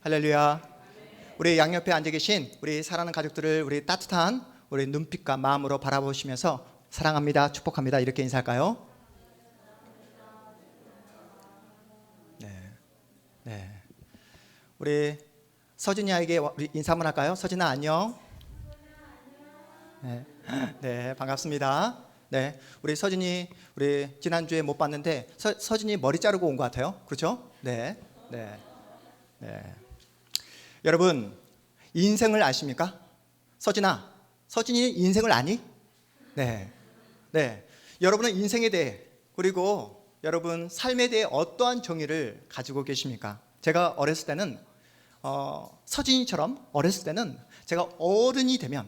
할렐루야. 우리 양옆에 앉아 계신 우리 사랑하는 가족들을 우리 따뜻한 우리 눈빛과 마음으로 바라보시면서 사랑합니다, 축복합니다 이렇게 인사할까요? 네. 우리 서진이에게 우리 인사 한번 할까요? 서진아 안녕. 네, 반갑습니다. 네, 우리 서진이 우리 지난주에 못 봤는데 서진이 머리 자르고 온 것 같아요. 그렇죠? 네. 여러분, 인생을 아십니까? 서진이 인생을 아니? 네. 여러분은 인생에 대해 그리고 여러분 삶에 대해 어떠한 정의를 가지고 계십니까? 제가 어렸을 때는 서진이처럼 어렸을 때는 제가 어른이 되면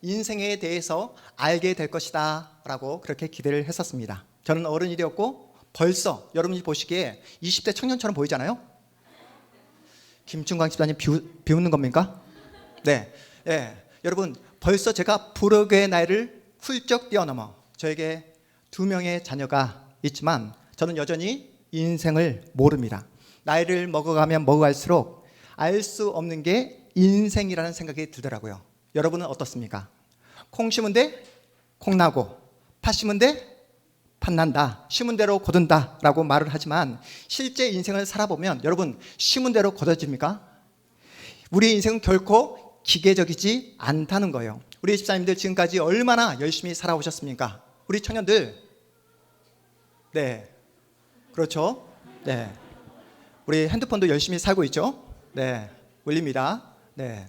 인생에 대해서 알게 될 것이다 라고 그렇게 기대를 했었습니다. 저는 어른이 되었고 벌써 여러분이 보시기에 20대 청년처럼 보이잖아요. 김충광 집사님 비웃는 겁니까? 네. 여러분 벌써 제가 부록의 나이를 훌쩍 뛰어넘어 저에게 2명의 자녀가 있지만 저는 여전히 인생을 모릅니다. 나이를 먹어가면 먹어갈수록 알 수 없는 게 인생이라는 생각이 들더라고요. 여러분은 어떻습니까? 콩 심은 데 콩 나고 팥 심은 데 팥 난다, 심은 대로 거둔다 라고 말을 하지만 실제 인생을 살아보면 여러분 심은 대로 거둬집니까? 우리 인생은 결코 기계적이지 않다는 거예요. 우리 집사님들 지금까지 얼마나 열심히 살아오셨습니까? 우리 청년들 네, 그렇죠? 네, 우리 핸드폰도 열심히 살고 있죠? 네, 울립니다. 네,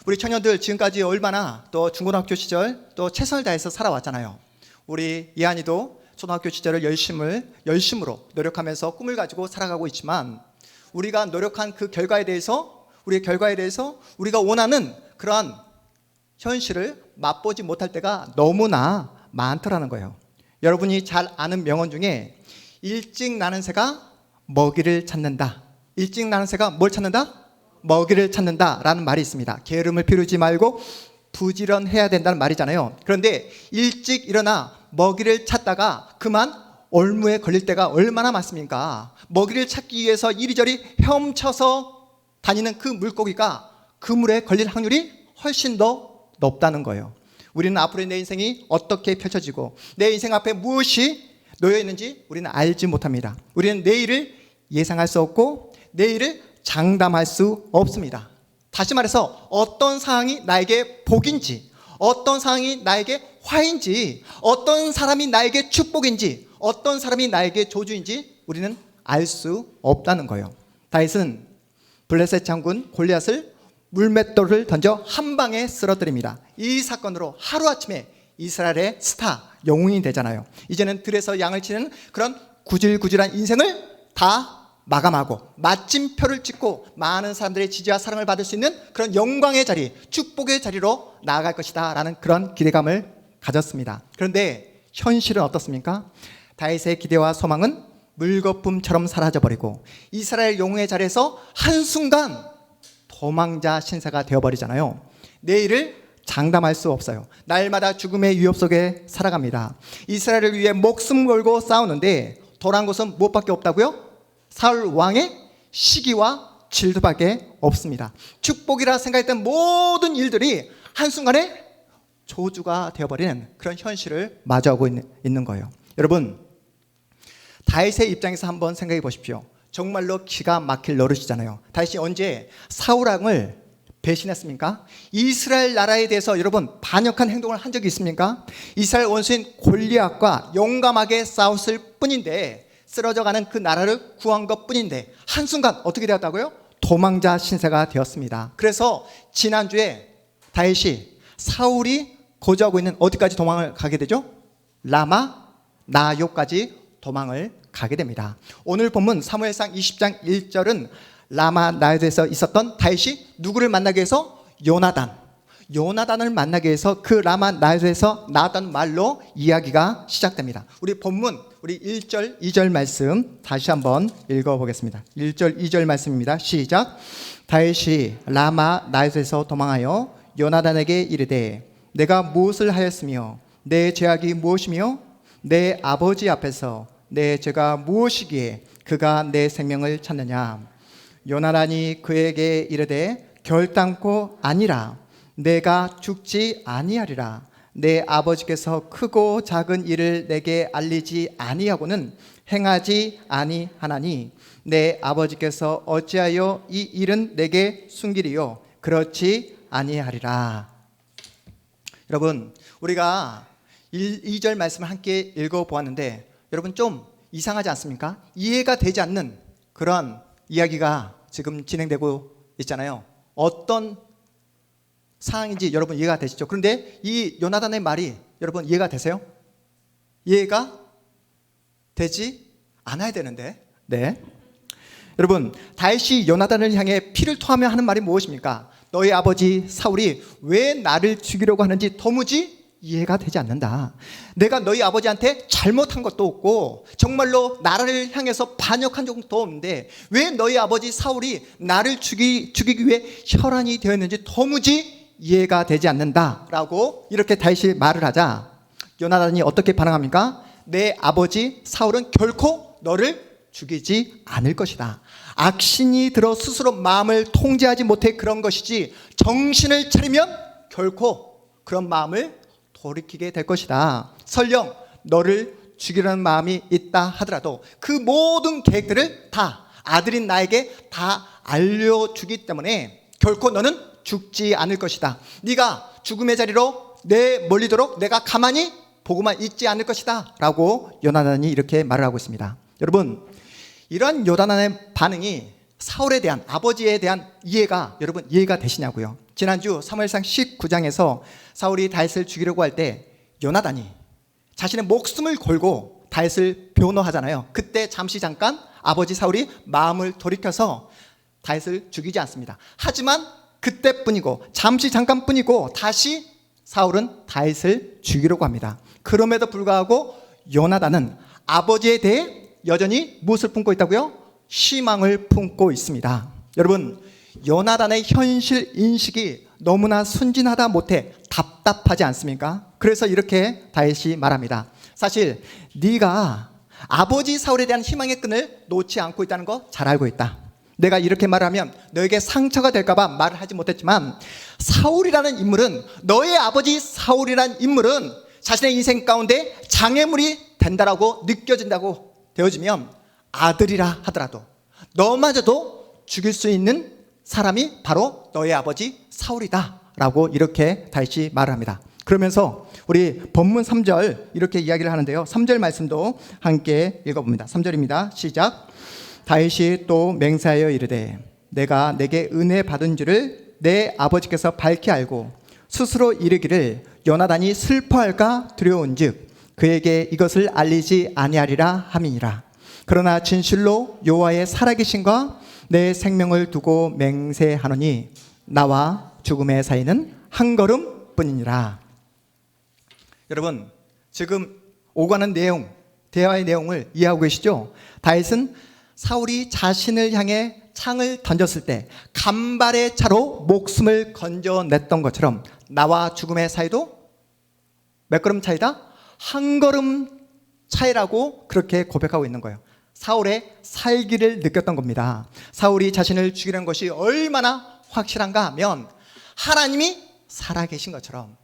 우리 청년들 지금까지 얼마나 또 중고등학교 시절 또 최선을 다해서 살아왔잖아요. 우리 이한이도 초등학교 시절을 열심으로 노력하면서 꿈을 가지고 살아가고 있지만 우리가 노력한 그 결과에 대해서 우리가 원하는 그러한 현실을 맛보지 못할 때가 너무나 많더라는 거예요. 여러분이 잘 아는 명언 중에 일찍 나는 새가 먹이를 찾는다. 일찍 나는 새가 뭘 찾는다? 먹이를 찾는다 라는 말이 있습니다. 게으름을 피우지 말고 부지런해야 된다는 말이잖아요. 그런데 일찍 일어나 먹이를 찾다가 그만 올무에 걸릴 때가 얼마나 많습니까? 먹이를 찾기 위해서 이리저리 헤엄쳐서 다니는 그 물고기가 그 물에 걸릴 확률이 훨씬 더 높다는 거예요. 우리는 앞으로의 내 인생이 어떻게 펼쳐지고 내 인생 앞에 무엇이 놓여 있는지 우리는 알지 못합니다. 우리는 내일을 예상할 수 없고 내일을 장담할 수 없습니다. 다시 말해서 어떤 상황이 나에게 복인지, 어떤 상황이 나에게 화인지, 어떤 사람이 나에게 축복인지, 어떤 사람이 나에게 저주인지 우리는 알 수 없다는 거예요. 다윗은 블레셋 장군 골리앗을 물맷돌을 던져 한 방에 쓰러뜨립니다. 이 사건으로 하루아침에 이스라엘의 스타, 영웅이 되잖아요. 이제는 들에서 양을 치는 그런 구질구질한 인생을 다 마감하고 마침표를 찍고 많은 사람들의 지지와 사랑을 받을 수 있는 그런 영광의 자리, 축복의 자리로 나아갈 것이다 라는 그런 기대감을 가졌습니다. 그런데 현실은 어떻습니까? 다윗의 기대와 소망은 물거품처럼 사라져버리고 이스라엘 영웅의 자리에서 한순간 도망자 신세가 되어버리잖아요. 내일을 장담할 수 없어요. 날마다 죽음의 위협 속에 살아갑니다. 이스라엘을 위해 목숨 걸고 싸우는데 돌아온 것은 무엇밖에 없다고요? 사울 왕의 시기와 질투밖에 없습니다. 축복이라 생각했던 모든 일들이 한순간에 저주가 되어버리는 그런 현실을 마주하고 있는 거예요. 여러분, 다윗의 입장에서 한번 생각해 보십시오. 정말로 기가 막힐 노릇이잖아요. 다윗이 언제 사울 왕을 배신했습니까? 이스라엘 나라에 대해서 여러분 반역한 행동을 한 적이 있습니까? 이스라엘 원수인 골리앗과 용감하게 싸웠을 뿐인데 쓰러져가는 그 나라를 구한 것 뿐인데 한순간 어떻게 되었다고요? 도망자 신세가 되었습니다. 그래서 지난주에 다윗이 사울이 거주하고 있는 어디까지 도망을 가게 되죠? 라마 나요까지 도망을 가게 됩니다. 오늘 본문 사무엘상 20장 1절은 라마 나요에서 있었던 다윗이 누구를 만나기 위해서? 요나단을 만나기 위해서 그 라마 나요에서 나왔던 말로 이야기가 시작됩니다. 우리 본문 우리 1절 2절 말씀 다시 한번 읽어보겠습니다. 1절 2절 말씀입니다. 시작. 다윗이 라마 나요에서 도망하여 요나단에게 이르되 내가 무엇을 하였으며 내 죄악이 무엇이며 내 아버지 앞에서 내 죄가 무엇이기에 그가 내 생명을 찾느냐. 요나단이 그에게 이르되 결단코 아니라 내가 죽지 아니하리라. 내 아버지께서 크고 작은 일을 내게 알리지 아니하고는 행하지 아니하나니 내 아버지께서 어찌하여 이 일은 내게 숨기리요? 그렇지 아니하리라. 여러분, 우리가 2절 말씀을 함께 읽어보았는데 여러분 좀 이상하지 않습니까? 이해가 되지 않는 그런 이야기가 지금 진행되고 있잖아요. 어떤 상황인지 여러분 이해가 되시죠? 그런데 이 요나단의 말이 여러분 이해가 되세요? 이해가 되지 않아야 되는데. 네. 여러분, 다윗이 요나단을 향해 피를 토하며 하는 말이 무엇입니까? 너희 아버지 사울이 왜 나를 죽이려고 하는지 도무지 이해가 되지 않는다. 내가 너희 아버지한테 잘못한 것도 없고 정말로 나를 향해서 반역한 적도 없는데 왜 너희 아버지 사울이 나를 죽이기 위해 혈안이 되었는지 도무지 이해가 되지 않는다라고 이렇게 다윗이 말을 하자 요나단이 어떻게 반응합니까? 내 아버지 사울은 결코 너를 죽이지 않을 것이다. 악신이 들어 스스로 마음을 통제하지 못해 그런 것이지 정신을 차리면 결코 그런 마음을 돌이키게 될 것이다. 설령 너를 죽이려는 마음이 있다 하더라도 그 모든 계획들을 다 아들인 나에게 다 알려주기 때문에 결코 너는 죽지 않을 것이다. 네가 죽음의 자리로 멀리도록 내가 가만히 보고만 있지 않을 것이다 라고 요나단이 이렇게 말을 하고 있습니다. 여러분, 이러한 요나단의 반응이 사울에 대한 아버지에 대한 이해가 여러분 이해가 되시냐고요. 지난주 사무엘상 19장에서 사울이 다윗을 죽이려고 할 때 요나단이 자신의 목숨을 걸고 다윗을 변호하잖아요. 그때 잠깐 아버지 사울이 마음을 돌이켜서 다윗을 죽이지 않습니다. 하지만 그때뿐이고 잠깐뿐이고 다시 사울은 다윗을 죽이려고 합니다. 그럼에도 불구하고 요나단은 아버지에 대해 여전히 무엇을 품고 있다고요? 희망을 품고 있습니다. 여러분, 요나단의 현실 인식이 너무나 순진하다 못해 답답하지 않습니까? 그래서 이렇게 다윗이 말합니다. 사실 네가 아버지 사울에 대한 희망의 끈을 놓지 않고 있다는 거 잘 알고 있다. 내가 이렇게 말하면 너에게 상처가 될까 봐 말을 하지 못했지만 사울이라는 인물은 너의 아버지 사울이라는 인물은 자신의 인생 가운데 장애물이 된다라고 느껴진다고 되어지면 아들이라 하더라도 너마저도 죽일 수 있는 사람이 바로 너의 아버지 사울이다 라고 이렇게 다윗이 말을 합니다. 그러면서 우리 본문 3절 이렇게 이야기를 하는데요. 3절 말씀도 함께 읽어봅니다. 3절입니다. 시작. 다윗이 또 맹세하여 이르되 내가 내게 은혜 받은 줄을 내 아버지께서 밝히 알고 스스로 이르기를 요나단이 슬퍼할까 두려운즉 그에게 이것을 알리지 아니하리라 함이니라. 그러나 진실로 여호와의 살아계신과 내 생명을 두고 맹세하노니 나와 죽음의 사이는 한 걸음뿐이니라. 여러분, 지금 오가는 내용, 대화의 내용을 이해하고 계시죠? 다윗은 사울이 자신을 향해 창을 던졌을 때 간발의 차로 목숨을 건져냈던 것처럼 나와 죽음의 사이도 몇 걸음 차이다? 한 걸음 차이라고 그렇게 고백하고 있는 거예요. 사울의 살기를 느꼈던 겁니다. 사울이 자신을 죽이려는 것이 얼마나 확실한가 하면 하나님이 살아계신 것처럼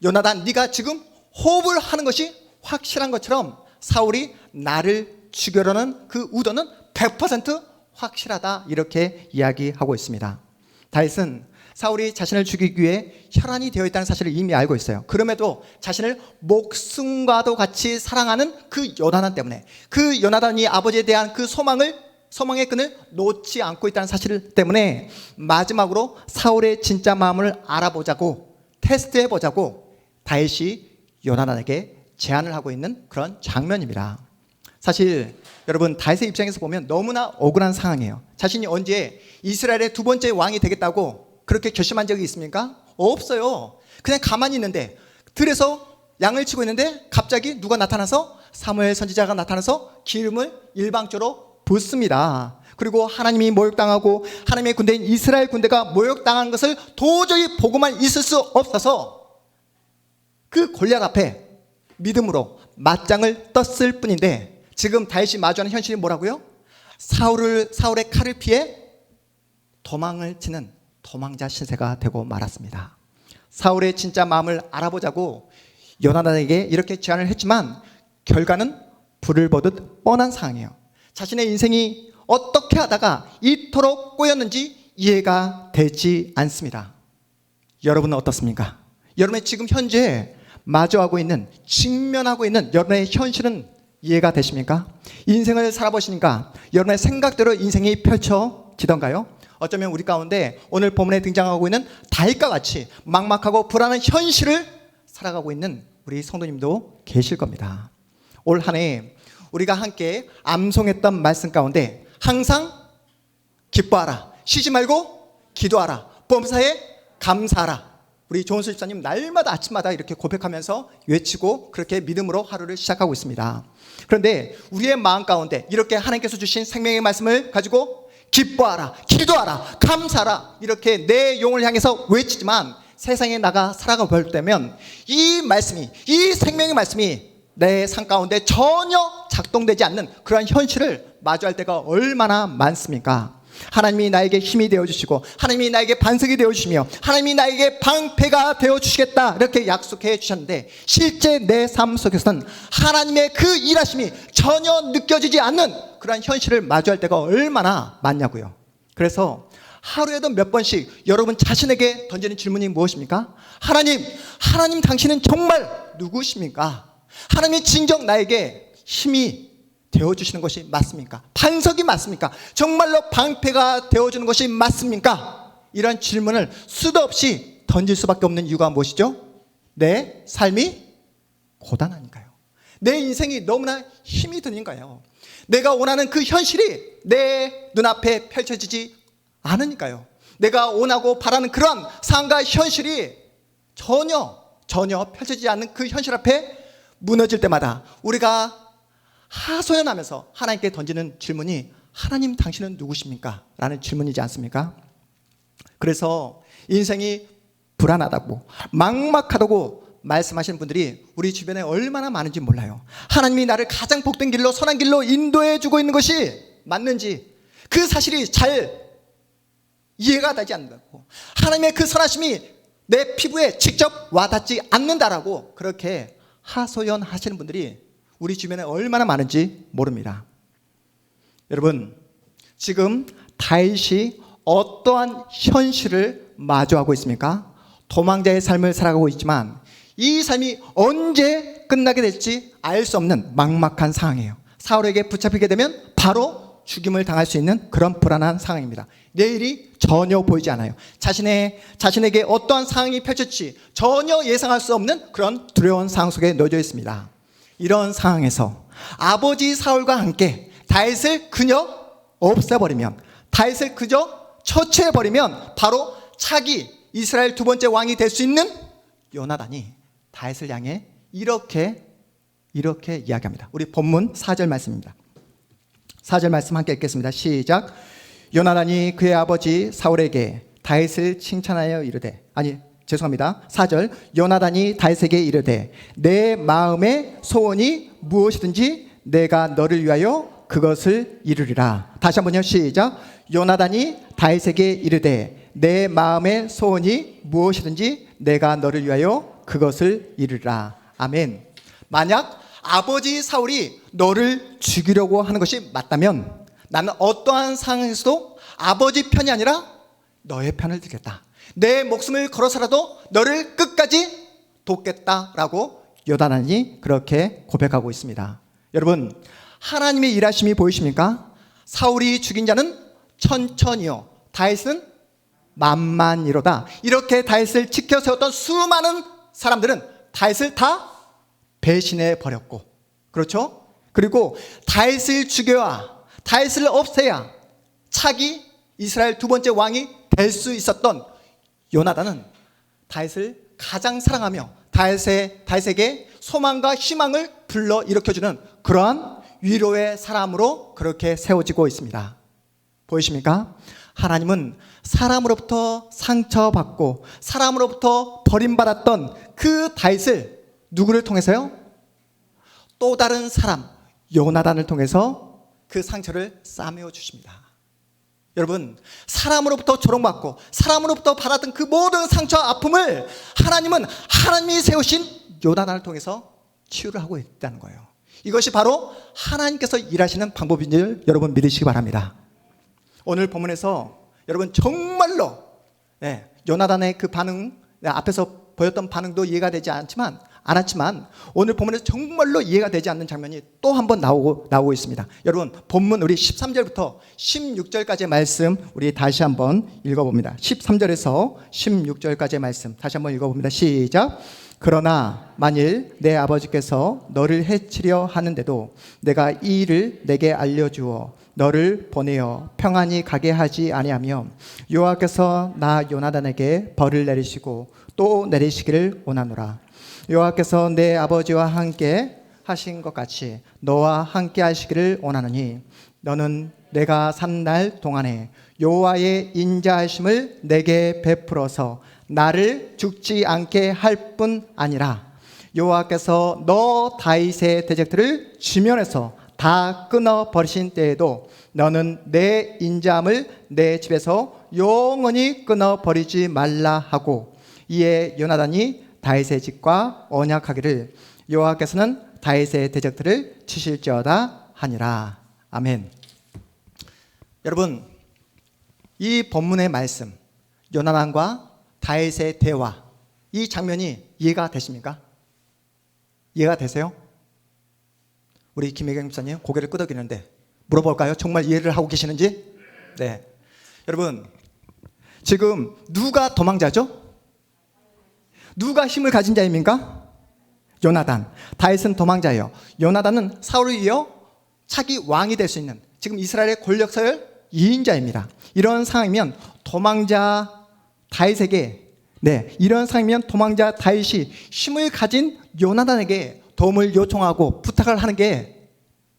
요나단 네가 지금 호흡을 하는 것이 확실한 것처럼 사울이 나를 죽이려는 그 의도는 100% 확실하다 이렇게 이야기하고 있습니다. 다윗은 사울이 자신을 죽이기 위해 혈안이 되어 있다는 사실을 이미 알고 있어요. 그럼에도 자신을 목숨과도 같이 사랑하는 그 요나단 때문에 그 요나단이 아버지에 대한 그 소망의 끈을 놓지 않고 있다는 사실 때문에 마지막으로 사울의 진짜 마음을 알아보자고 테스트해보자고 다윗이 요나단에게 제안을 하고 있는 그런 장면입니다. 사실 여러분 다윗의 입장에서 보면 너무나 억울한 상황이에요. 자신이 언제 이스라엘의 두 번째 왕이 되겠다고 그렇게 결심한 적이 있습니까? 없어요. 그냥 가만히 있는데 들에서 양을 치고 있는데 갑자기 누가 나타나서 사무엘 선지자가 나타나서 기름을 일방적으로 붓습니다. 그리고 하나님이 모욕당하고 하나님의 군대인 이스라엘 군대가 모욕당한 것을 도저히 보고만 있을 수 없어서 그 골리앗 앞에 믿음으로 맞짱을 떴을 뿐인데 지금 다윗이 마주하는 현실이 뭐라고요? 사울의 칼을 피해 도망을 치는 도망자 신세가 되고 말았습니다. 사울의 진짜 마음을 알아보자고 요나단에게 이렇게 제안을 했지만 결과는 불을 보듯 뻔한 상황이에요. 자신의 인생이 어떻게 하다가 이토록 꼬였는지 이해가 되지 않습니다. 여러분은 어떻습니까? 여러분의 지금 현재 마주하고 있는, 직면하고 있는 여러분의 현실은 이해가 되십니까? 인생을 살아보시니까 여러분의 생각대로 인생이 펼쳐지던가요? 어쩌면 우리 가운데 오늘 본문에 등장하고 있는 다윗과 같이 막막하고 불안한 현실을 살아가고 있는 우리 성도님도 계실 겁니다. 올 한 해 우리가 함께 암송했던 말씀 가운데 항상 기뻐하라, 쉬지 말고 기도하라, 범사에 감사하라. 우리 조은수 집사님 날마다 아침마다 이렇게 고백하면서 외치고 그렇게 믿음으로 하루를 시작하고 있습니다. 그런데 우리의 마음 가운데 이렇게 하나님께서 주신 생명의 말씀을 가지고 기뻐하라, 기도하라, 감사하라 이렇게 내 영을 향해서 외치지만 세상에 나가 살아가 볼 때면 이 말씀이, 이 생명의 말씀이 내 삶 가운데 전혀 작동되지 않는 그러한 현실을 마주할 때가 얼마나 많습니까? 하나님이 나에게 힘이 되어주시고 하나님이 나에게 반석이 되어주시며 하나님이 나에게 방패가 되어주시겠다 이렇게 약속해 주셨는데 실제 내 삶 속에서는 하나님의 그 일하심이 전혀 느껴지지 않는 그러한 현실을 마주할 때가 얼마나 많냐고요. 그래서 하루에도 몇 번씩 여러분 자신에게 던지는 질문이 무엇입니까? 하나님 당신은 정말 누구십니까? 하나님이 진정 나에게 힘이 되어주시는 것이 맞습니까? 반석이 맞습니까? 정말로 방패가 되어주는 것이 맞습니까? 이런 질문을 수도 없이 던질 수밖에 없는 이유가 무엇이죠? 내 삶이 고단하니까요. 내 인생이 너무나 힘이 드니까요. 내가 원하는 그 현실이 내 눈앞에 펼쳐지지 않으니까요. 내가 원하고 바라는 그런 상황과 현실이 전혀 펼쳐지지 않는 그 현실 앞에 무너질 때마다 우리가 하소연하면서 하나님께 던지는 질문이 하나님 당신은 누구십니까? 라는 질문이지 않습니까? 그래서 인생이 불안하다고 막막하다고 말씀하시는 분들이 우리 주변에 얼마나 많은지 몰라요. 하나님이 나를 가장 복된 길로 선한 길로 인도해 주고 있는 것이 맞는지 그 사실이 잘 이해가 되지 않는다고, 하나님의 그 선하심이 내 피부에 직접 와닿지 않는다라고 그렇게 하소연하시는 분들이 우리 주변에 얼마나 많은지 모릅니다. 여러분, 지금 다윗이 어떠한 현실을 마주하고 있습니까? 도망자의 삶을 살아가고 있지만 이 삶이 언제 끝나게 될지 알 수 없는 막막한 상황이에요. 사울에게 붙잡히게 되면 바로 죽임을 당할 수 있는 그런 불안한 상황입니다. 내일이 전혀 보이지 않아요. 자신에게 어떠한 상황이 펼쳐질지 전혀 예상할 수 없는 그런 두려운 상황 속에 놓여져 있습니다. 이런 상황에서 아버지 사울과 함께 다윗을 그냥 없애버리면, 다윗을 그저 처치해버리면 바로 차기 이스라엘 두 번째 왕이 될 수 있는 요나단이 다윗을 향해 이렇게 이야기합니다. 우리 본문 4절 말씀입니다. 4절 말씀 함께 읽겠습니다. 시작. 요나단이 그의 아버지 사울에게 다윗을 칭찬하여 이르되, 4절. 요나단이 다윗에게 이르되 내 마음의 소원이 무엇이든지 내가 너를 위하여 그것을 이루리라. 다시 한번요. 시작. 요나단이 다윗에게 이르되 내 마음의 소원이 무엇이든지 내가 너를 위하여 그것을 이루리라. 아멘. 만약 아버지 사울이 너를 죽이려고 하는 것이 맞다면 나는 어떠한 상황에서도 아버지 편이 아니라 너의 편을 들겠다. 내 목숨을 걸어서라도 너를 끝까지 돕겠다라고 요나단이 그렇게 고백하고 있습니다. 여러분, 하나님의 일하심이 보이십니까? 사울이 죽인 자는 천천히요, 다윗은 만만이로다. 이렇게 다윗을 지켜 세웠던 수많은 사람들은 다윗을 다 배신해 버렸고, 그렇죠? 그리고 다윗을 죽여야, 다윗을 없애야 차기 이스라엘 두 번째 왕이 될 수 있었던 요나단은 다윗을 가장 사랑하며 다윗에게 소망과 희망을 불러 일으켜주는 그러한 위로의 사람으로 그렇게 세워지고 있습니다. 보이십니까? 하나님은 사람으로부터 상처받고 사람으로부터 버림받았던 그 다윗을 누구를 통해서요? 또 다른 사람 요나단을 통해서 그 상처를 싸매어 주십니다. 여러분, 사람으로부터 조롱받고 사람으로부터 받았던 그 모든 상처와 아픔을 하나님은 하나님이 세우신 요나단을 통해서 치유를 하고 있다는 거예요. 이것이 바로 하나님께서 일하시는 방법인 줄 여러분 믿으시기 바랍니다. 오늘 본문에서 여러분 정말로 요나단의 그 반응, 앞에서 보였던 반응도 이해가 되지 않았지만 오늘 본문에서 정말로 이해가 되지 않는 장면이 또 한 번 나오고 있습니다. 여러분, 본문 우리 13절부터 16절까지의 말씀 우리 다시 한번 읽어봅니다. 13절에서 16절까지의 말씀 다시 한번 읽어봅니다. 시작. 그러나 만일 내 아버지께서 너를 해치려 하는데도 내가 이 일을 내게 알려주어 너를 보내어 평안히 가게 하지 아니하며 여호와께서 나 요나단에게 벌을 내리시고 또 내리시기를 원하노라. 여호와께서 내 아버지와 함께 하신 것 같이 너와 함께 하시기를 원하노니 너는 내가 산 날 동안에 여호와의 인자하심을 내게 베풀어서 나를 죽지 않게 할 뿐 아니라 여호와께서 너 다윗의 대적들을 지면에서 다 끊어 버리신 때에도 너는 내 인자함을 내 집에서 영원히 끊어 버리지 말라 하고 이에 요나단이 다윗의 집과 언약하기를 여호와께서는 다윗의 대적들을 치실지어다 하니라. 아멘. 여러분, 이 본문의 말씀 요나단과 다윗의 대화, 이 장면이 이해가 되십니까? 이해가 되세요? 우리 김혜경 목사님 고개를 끄덕이는데 물어볼까요? 정말 이해를 하고 계시는지? 네. 여러분, 지금 누가 도망자죠? 누가 힘을 가진 자입니까? 요나단. 다윗은 도망자예요. 요나단은 사울을 이어 차기 왕이 될 수 있는 지금 이스라엘의 권력서열 2인자입니다. 이런 상황이면 도망자 다윗에게 이런 상황이면 도망자 다윗이 힘을 가진 요나단에게 도움을 요청하고 부탁을 하는 게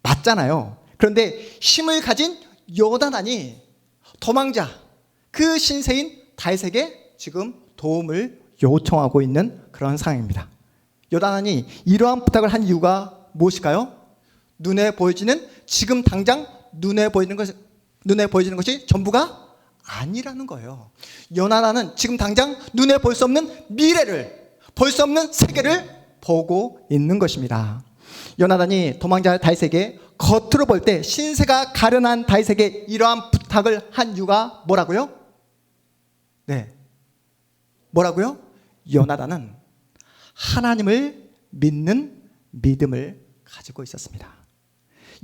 맞잖아요. 그런데 힘을 가진 요나단이 도망자 그 신세인 다윗에게 지금 도움을 요청하고 있는 그런 상황입니다. 요나단이 이러한 부탁을 한 이유가 무엇일까요? 눈에 보여지는 지금 당장 눈에 보이는 것이 전부가 아니라는 거예요. 요나단은 지금 당장 눈에 볼 수 없는 미래를, 볼 수 없는 세계를 보고 있는 것입니다. 요나단이 도망자 다윗에게 겉으로 볼 때 신세가 가련한 다윗에게 이러한 부탁을 한 이유가 뭐라고요? 뭐라고요? 요나단은 하나님을 믿는 믿음을 가지고 있었습니다.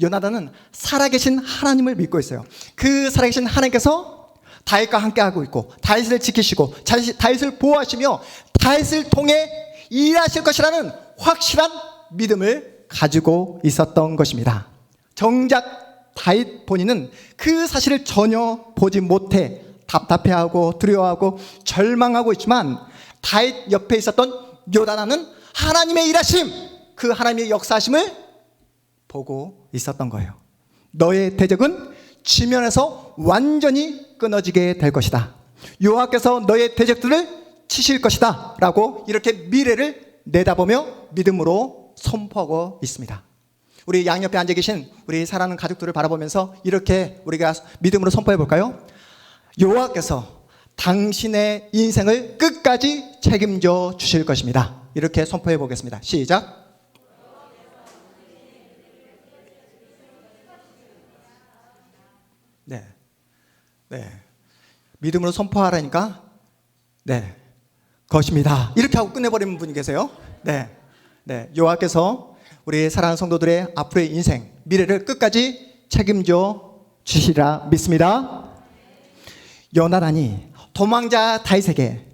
요나단은 살아계신 하나님을 믿고 있어요. 그 살아계신 하나님께서 다윗과 함께하고 있고 다윗을 지키시고 다윗을 보호하시며 다윗을 통해 일하실 것이라는 확실한 믿음을 가지고 있었던 것입니다. 정작 다윗 본인은 그 사실을 전혀 보지 못해 답답해하고 두려워하고 절망하고 있지만 다윗 옆에 있었던 요나단은 하나님의 일하심, 그 하나님의 역사하심을 보고 있었던 거예요. 너의 대적은 지면에서 완전히 끊어지게 될 것이다. 여호와께서 너의 대적들을 치실 것이다 라고 이렇게 미래를 내다보며 믿음으로 선포하고 있습니다. 우리 양옆에 앉아 계신 우리 사랑하는 가족들을 바라보면서 이렇게 우리가 믿음으로 선포해 볼까요? 여호와께서 당신의 인생을 끝까지 책임져 주실 것입니다. 이렇게 선포해 보겠습니다. 시작. 믿음으로 선포하라니까 것입니다. 이렇게 하고 끝내버리는 분이 계세요. 여호와께서 우리 사랑하는 성도들의 앞으로의 인생, 미래를 끝까지 책임져 주시리라 믿습니다. 요나단이 도망자 다윗에게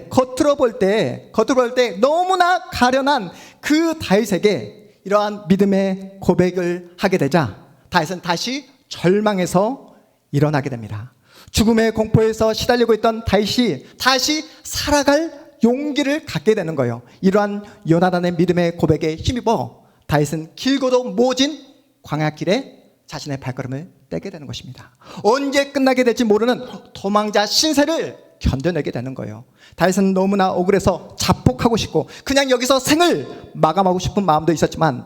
겉으로 볼 때 너무나 가련한 그 다윗에게 이러한 믿음의 고백을 하게 되자 다윗은 다시 절망해서 일어나게 됩니다. 죽음의 공포에서 시달리고 있던 다윗이 다시 살아갈 용기를 갖게 되는 거예요. 이러한 요나단의 믿음의 고백에 힘입어 다윗은 길고도 모진 광야길에 자신의 발걸음을 떼게 되는 것입니다. 언제 끝나게 될지 모르는 도망자 신세를 견뎌내게 되는 거예요. 다윗은 너무나 억울해서 자폭하고 싶고 그냥 여기서 생을 마감하고 싶은 마음도 있었지만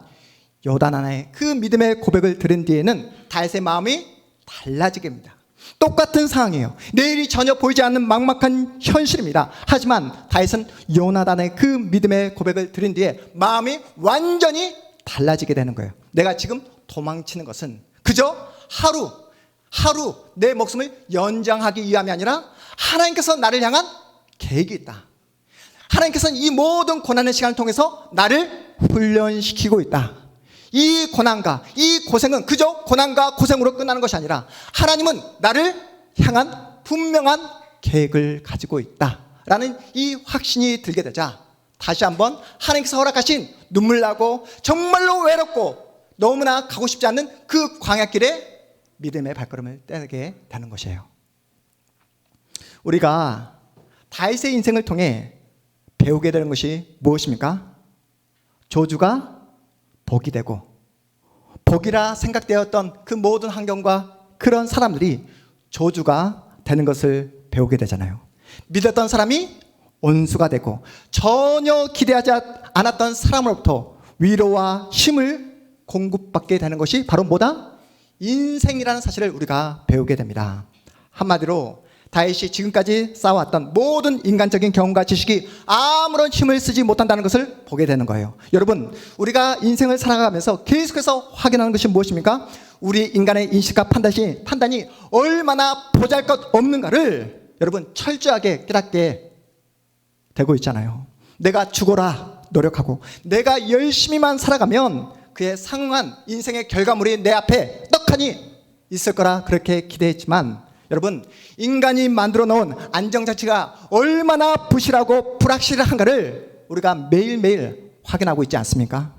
요나단의 그 믿음의 고백을 들은 뒤에는 다윗의 마음이 달라지게 됩니다. 똑같은 상황이에요. 내일이 전혀 보이지 않는 막막한 현실입니다. 하지만 다윗은 요나단의 그 믿음의 고백을 들은 뒤에 마음이 완전히 달라지게 되는 거예요. 내가 지금 도망치는 것은 그저 하루 내 목숨을 연장하기 위함이 아니라 하나님께서 나를 향한 계획이 있다. 하나님께서는 이 모든 고난의 시간을 통해서 나를 훈련시키고 있다. 이 고난과 이 고생은 그저 고난과 고생으로 끝나는 것이 아니라 하나님은 나를 향한 분명한 계획을 가지고 있다라는 이 확신이 들게 되자 다시 한번 하나님께서 허락하신 눈물 나고 정말로 외롭고 너무나 가고 싶지 않는 그 광야길에 믿음의 발걸음을 떼게 되는 것이에요. 우리가 다윗의 인생을 통해 배우게 되는 것이 무엇입니까? 저주가 복이 되고 복이라 생각되었던 그 모든 환경과 그런 사람들이 저주가 되는 것을 배우게 되잖아요. 믿었던 사람이 온수가 되고 전혀 기대하지 않았던 사람으로부터 위로와 힘을 공급받게 되는 것이 바로 뭐다? 인생이라는 사실을 우리가 배우게 됩니다. 한마디로 다윗이 지금까지 쌓아왔던 모든 인간적인 경험과 지식이 아무런 힘을 쓰지 못한다는 것을 보게 되는 거예요. 여러분, 우리가 인생을 살아가면서 계속해서 확인하는 것이 무엇입니까? 우리 인간의 인식과 판단이 얼마나 보잘것없는가를 여러분 철저하게 깨닫게 되고 있잖아요. 내가 죽어라 노력하고 내가 열심히만 살아가면 그에 상응한 인생의 결과물이 내 앞에 떡하니 있을 거라 그렇게 기대했지만 여러분, 인간이 만들어 놓은 안정장치가 얼마나 부실하고 불확실한가를 우리가 매일매일 확인하고 있지 않습니까?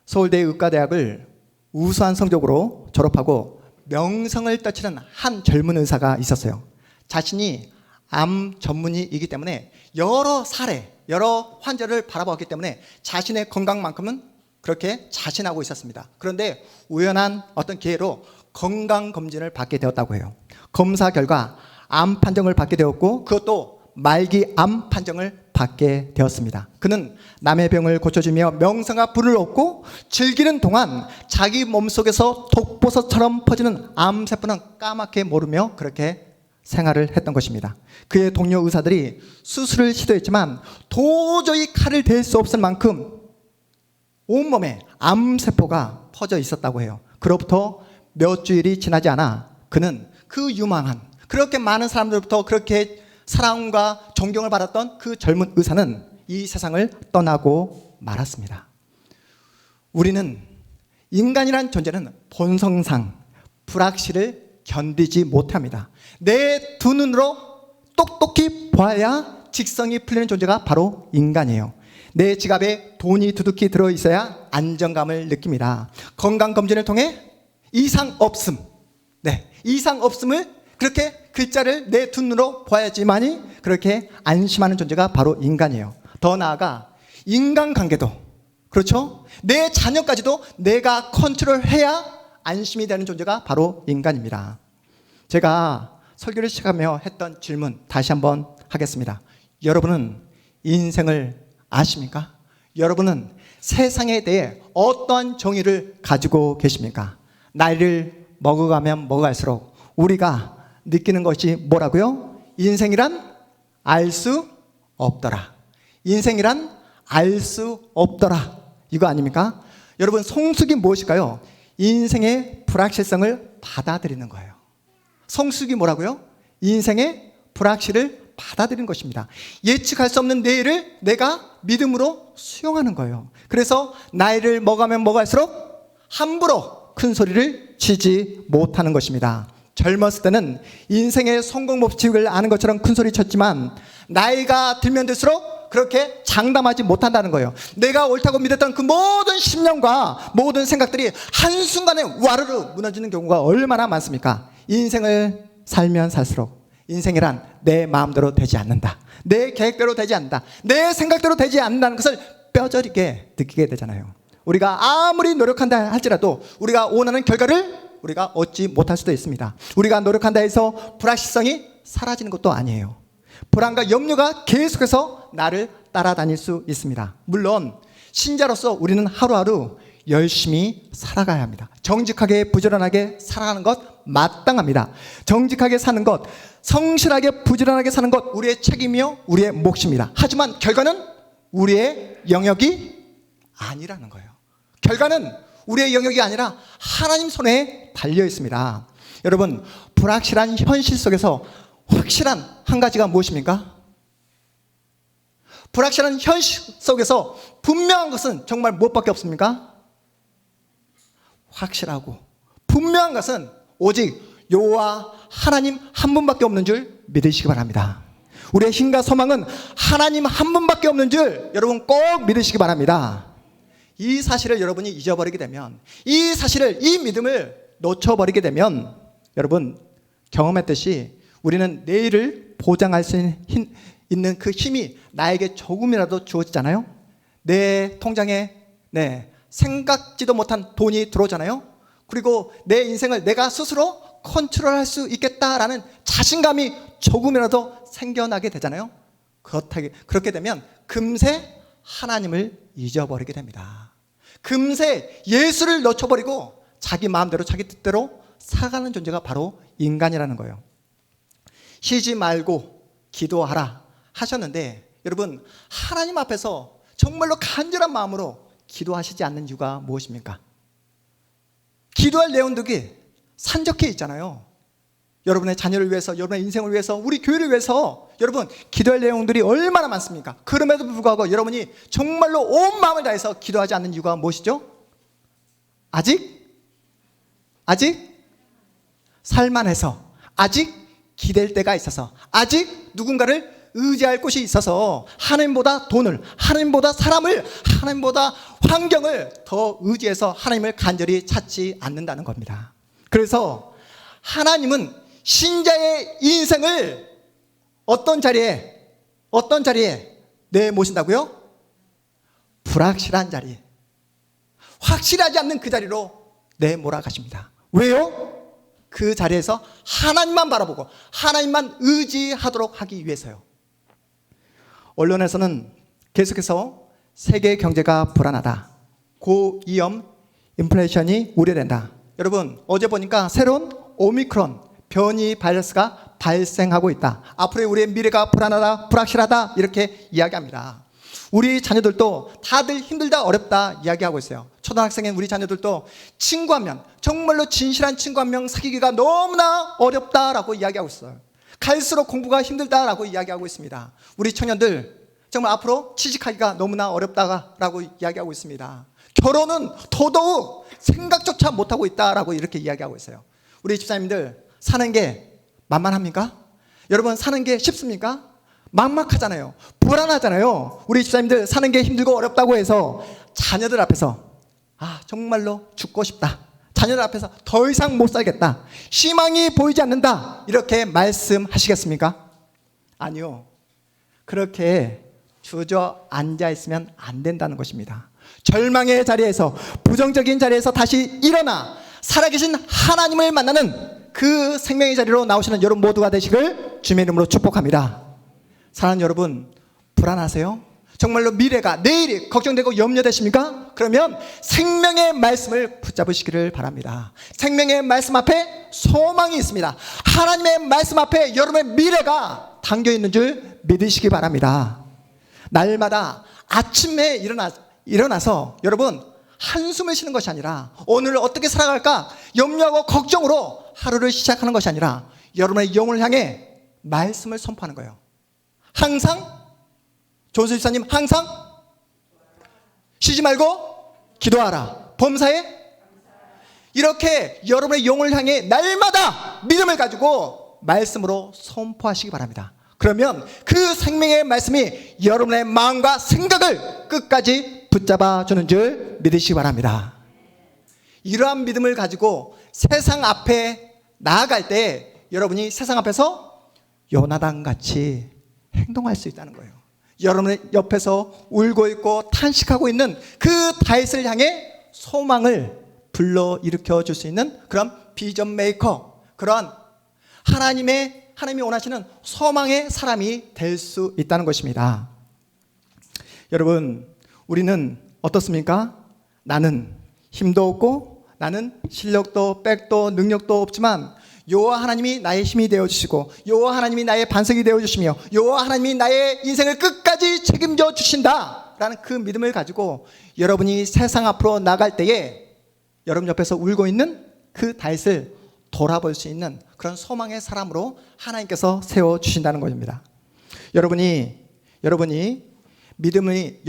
서울대 의과대학을 우수한 성적으로 졸업하고 명성을 떨치는 한 젊은 의사가 있었어요. 자신이 암 전문의이기 때문에 여러 사례, 여러 환자를 바라보았기 때문에 자신의 건강만큼은 그렇게 자신하고 있었습니다. 그런데 우연한 어떤 기회로 건강검진을 받게 되었다고 해요. 검사 결과 암 판정을 받게 되었고 그것도 말기 암 판정을 받게 되었습니다. 그는 남의 병을 고쳐주며 명성과 부를 얻고 즐기는 동안 자기 몸속에서 독버섯처럼 퍼지는 암세포는 까맣게 모르며 그렇게 생활을 했던 것입니다. 그의 동료 의사들이 수술을 시도했지만 도저히 칼을 댈 수 없을 만큼 온몸에 암세포가 퍼져 있었다고 해요. 그로부터 몇 주일이 지나지 않아 그는 그 유망한 그렇게 많은 사람들부터 그렇게 사랑과 존경을 받았던 그 젊은 의사는 이 세상을 떠나고 말았습니다. 우리는 인간이란 존재는 본성상 불확실을 견디지 못합니다. 내 두 눈으로 똑똑히 봐야 직성이 풀리는 존재가 바로 인간이에요. 내 지갑에 돈이 두둑히 들어있어야 안정감을 느낍니다. 건강검진을 통해 이상 없음, 이상 없음을 그렇게 글자를 내 두 눈으로 봐야지만이 그렇게 안심하는 존재가 바로 인간이에요. 더 나아가 인간관계도 그렇죠? 내 자녀까지도 내가 컨트롤해야 안심이 되는 존재가 바로 인간입니다. 제가 설교를 시작하며 했던 질문 다시 한번 하겠습니다. 여러분은 인생을 아십니까? 여러분은 세상에 대해 어떠한 정의를 가지고 계십니까? 나이를 먹어가면 먹어갈수록 우리가 느끼는 것이 뭐라고요? 인생이란 알 수 없더라. 인생이란 알 수 없더라. 이거 아닙니까? 여러분, 성숙이 무엇일까요? 인생의 불확실성을 받아들이는 거예요. 성숙이 뭐라고요? 인생의 불확실을 받아들이는 것입니다. 예측할 수 없는 내일을 내가 믿음으로 수용하는 거예요. 그래서 나이를 먹으면 먹을수록 함부로 큰 소리를 치지 못하는 것입니다. 젊었을 때는 인생의 성공 법칙을 아는 것처럼 큰 소리 쳤지만 나이가 들면 들수록 그렇게 장담하지 못한다는 거예요. 내가 옳다고 믿었던 그 모든 신념과 모든 생각들이 한순간에 와르르 무너지는 경우가 얼마나 많습니까? 인생을 살면 살수록 인생이란 내 마음대로 되지 않는다. 내 계획대로 되지 않는다. 내 생각대로 되지 않는다는 것을 뼈저리게 느끼게 되잖아요. 우리가 아무리 노력한다 할지라도 우리가 원하는 결과를 우리가 얻지 못할 수도 있습니다. 우리가 노력한다 해서 불확실성이 사라지는 것도 아니에요. 불안과 염려가 계속해서 나를 따라다닐 수 있습니다. 물론 신자로서 우리는 하루하루 열심히 살아가야 합니다. 정직하게 부지런하게 살아가는 것 마땅합니다. 정직하게 사는 것, 성실하게 부지런하게 사는 것 우리의 책임이요 우리의 몫입니다. 하지만 결과는 우리의 영역이 아니라는 거예요. 결과는 우리의 영역이 아니라 하나님 손에 달려 있습니다. 여러분, 불확실한 현실 속에서 확실한 한 가지가 무엇입니까? 불확실한 현실 속에서 분명한 것은 정말 무엇밖에 없습니까? 확실하고 분명한 것은 오직 여호와 하나님 한 분밖에 없는 줄 믿으시기 바랍니다. 우리의 힘과 소망은 하나님 한 분밖에 없는 줄 여러분 꼭 믿으시기 바랍니다. 이 사실을 여러분이 잊어버리게 되면, 이 사실을, 이 믿음을 놓쳐버리게 되면 여러분 경험했듯이 우리는 내일을 보장할 수 있는 그 힘이 나에게 조금이라도 주어지잖아요. 내 통장에 생각지도 못한 돈이 들어오잖아요. 그리고 내 인생을 내가 스스로 컨트롤할 수 있겠다라는 자신감이 조금이라도 생겨나게 되잖아요. 그렇게 되면 금세 하나님을 잊어버리게 됩니다. 금세 예수를 놓쳐버리고 자기 마음대로 자기 뜻대로 살아가는 존재가 바로 인간이라는 거예요. 쉬지 말고 기도하라 하셨는데 여러분, 하나님 앞에서 정말로 간절한 마음으로 기도하시지 않는 이유가 무엇입니까? 기도할 내용들이 산적해 있잖아요. 여러분의 자녀를 위해서, 여러분의 인생을 위해서, 우리 교회를 위해서 여러분 기도할 내용들이 얼마나 많습니까? 그럼에도 불구하고 여러분이 정말로 온 마음을 다해서 기도하지 않는 이유가 무엇이죠? 아직 살만해서, 아직 기댈 때가 있어서, 아직 누군가를 의지할 곳이 있어서 하나님보다 돈을, 하나님보다 사람을, 하나님보다 환경을 더 의지해서 하나님을 간절히 찾지 않는다는 겁니다. 그래서 하나님은 신자의 인생을 어떤 자리에 내모신다고요? 불확실한 자리, 확실하지 않는 그 자리로 내몰아가십니다. 왜요? 그 자리에서 하나님만 바라보고 하나님만 의지하도록 하기 위해서요. 언론에서는 계속해서 세계 경제가 불안하다, 고위험 인플레이션이 우려된다. 여러분, 어제 보니까 새로운 오미크론 변이 바이러스가 발생하고 있다. 앞으로의 우리의 미래가 불안하다, 불확실하다 이렇게 이야기합니다. 우리 자녀들도 다들 힘들다, 어렵다 이야기하고 있어요. 초등학생인 우리 자녀들도 친구 한 명, 정말로 진실한 친구 한 명 사귀기가 너무나 어렵다라고 이야기하고 있어요. 갈수록 공부가 힘들다라고 이야기하고 있습니다. 우리 청년들 정말 앞으로 취직하기가 너무나 어렵다라고 이야기하고 있습니다. 결혼은 더더욱 생각조차 못하고 있다라고 이렇게 이야기하고 있어요. 우리 집사님들 사는 게 만만합니까? 여러분 사는 게 쉽습니까? 막막하잖아요. 불안하잖아요. 우리 집사님들 사는 게 힘들고 어렵다고 해서 자녀들 앞에서 정말로 죽고 싶다, 자녀들 앞에서 더 이상 못 살겠다, 희망이 보이지 않는다 이렇게 말씀하시겠습니까? 아니요. 그렇게 주저앉아 있으면 안 된다는 것입니다. 절망의 자리에서, 부정적인 자리에서 다시 일어나 살아계신 하나님을 만나는 그 생명의 자리로 나오시는 여러분 모두가 되시길 주님의 이름으로 축복합니다. 사랑하는 여러분, 불안하세요? 정말로 미래가, 내일이 걱정되고 염려되십니까? 그러면 생명의 말씀을 붙잡으시기를 바랍니다. 생명의 말씀 앞에 소망이 있습니다. 하나님의 말씀 앞에 여러분의 미래가 담겨있는 줄 믿으시기 바랍니다. 날마다 아침에 일어나서 여러분 한숨을 쉬는 것이 아니라 오늘 어떻게 살아갈까 염려하고 걱정으로 하루를 시작하는 것이 아니라 여러분의 영혼을 향해 말씀을 선포하는 거예요. 항상, 조은수 집사님 항상 쉬지 말고 기도하라, 범사에 이렇게 여러분의 영혼을 향해 날마다 믿음을 가지고 말씀으로 선포하시기 바랍니다. 그러면 그 생명의 말씀이 여러분의 마음과 생각을 끝까지 붙잡아 주는 줄 믿으시기 바랍니다. 이러한 믿음을 가지고 세상 앞에 나아갈 때 여러분이 세상 앞에서 요나단 같이 행동할 수 있다는 거예요. 여러분의 옆에서 울고 있고 탄식하고 있는 그 다윗을 향해 소망을 불러일으켜 줄 수 있는 그런 비전 메이커, 그러한 하나님이 원하시는 소망의 사람이 될 수 있다는 것입니다. 여러분, 우리는 어떻습니까? 나는 힘도 없고 나는 실력도 백도 능력도 없지만 여호와 하나님이 나의 힘이 되어주시고 여호와 하나님이 나의 반석이 되어주시며 여호와 하나님이 나의 인생을 끝까지 책임져 주신다라는 그 믿음을 가지고 여러분이 세상 앞으로 나갈 때에 여러분 옆에서 울고 있는 그 다윗을 돌아볼 수 있는 그런 소망의 사람으로 하나님께서 세워주신다는 것입니다. 여러분의 믿음이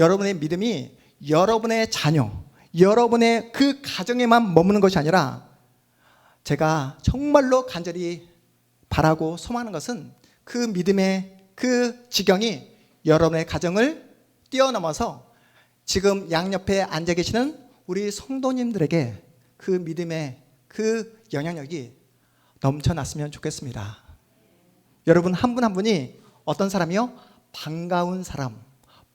여러분의 자녀, 여러분의 그 가정에만 머무는 것이 아니라 제가 정말로 간절히 바라고 소망하는 것은 그 믿음의 그 지경이 여러분의 가정을 뛰어넘어서 지금 양옆에 앉아 계시는 우리 성도님들에게 그 믿음의 그 영향력이 넘쳐났으면 좋겠습니다. 여러분 한 분 한 분이 어떤 사람이요? 반가운 사람,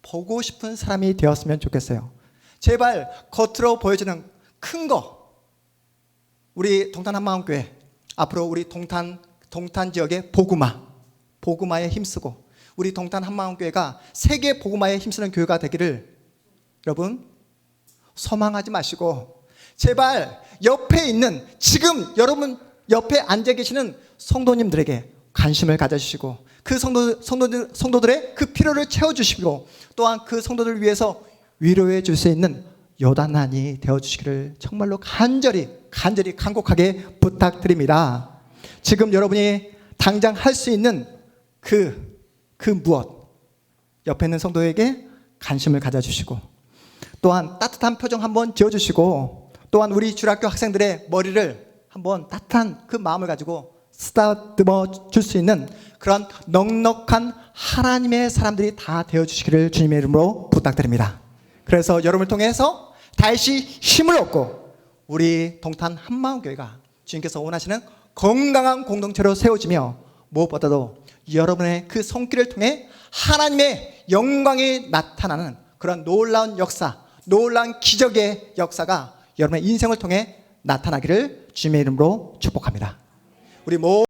보고 싶은 사람이 되었으면 좋겠어요. 제발 겉으로 보여지는 큰 거, 우리 동탄 한마음교회 앞으로 우리 동탄 지역의 복음화에 힘쓰고 우리 동탄 한마음교회가 세계 복음화에 힘쓰는 교회가 되기를 여러분 소망하지 마시고 제발 옆에 있는 지금 여러분 옆에 앉아 계시는 성도님들에게 관심을 가져주시고 그 성도들의 그 필요를 채워주시고 또한 그 성도들을 위해서 위로해 줄 수 있는 요단한이 되어주시기를 정말로 간절히 간곡하게 부탁드립니다. 지금 여러분이 당장 할 수 있는 그 무엇 옆에 있는 성도에게 관심을 가져주시고 또한 따뜻한 표정 한번 지어주시고 또한 우리 주일학교 학생들의 머리를 한번 따뜻한 그 마음을 가지고 쓰다듬어 줄 수 있는 그런 넉넉한 하나님의 사람들이 다 되어주시기를 주님의 이름으로 부탁드립니다. 그래서 여러분을 통해서 다시 힘을 얻고 우리 동탄 한마음교회가 주님께서 원하시는 건강한 공동체로 세워지며 무엇보다도 여러분의 그 손길을 통해 하나님의 영광이 나타나는 그런 놀라운 역사, 놀라운 기적의 역사가 여러분의 인생을 통해 나타나기를 주님의 이름으로 축복합니다. 우리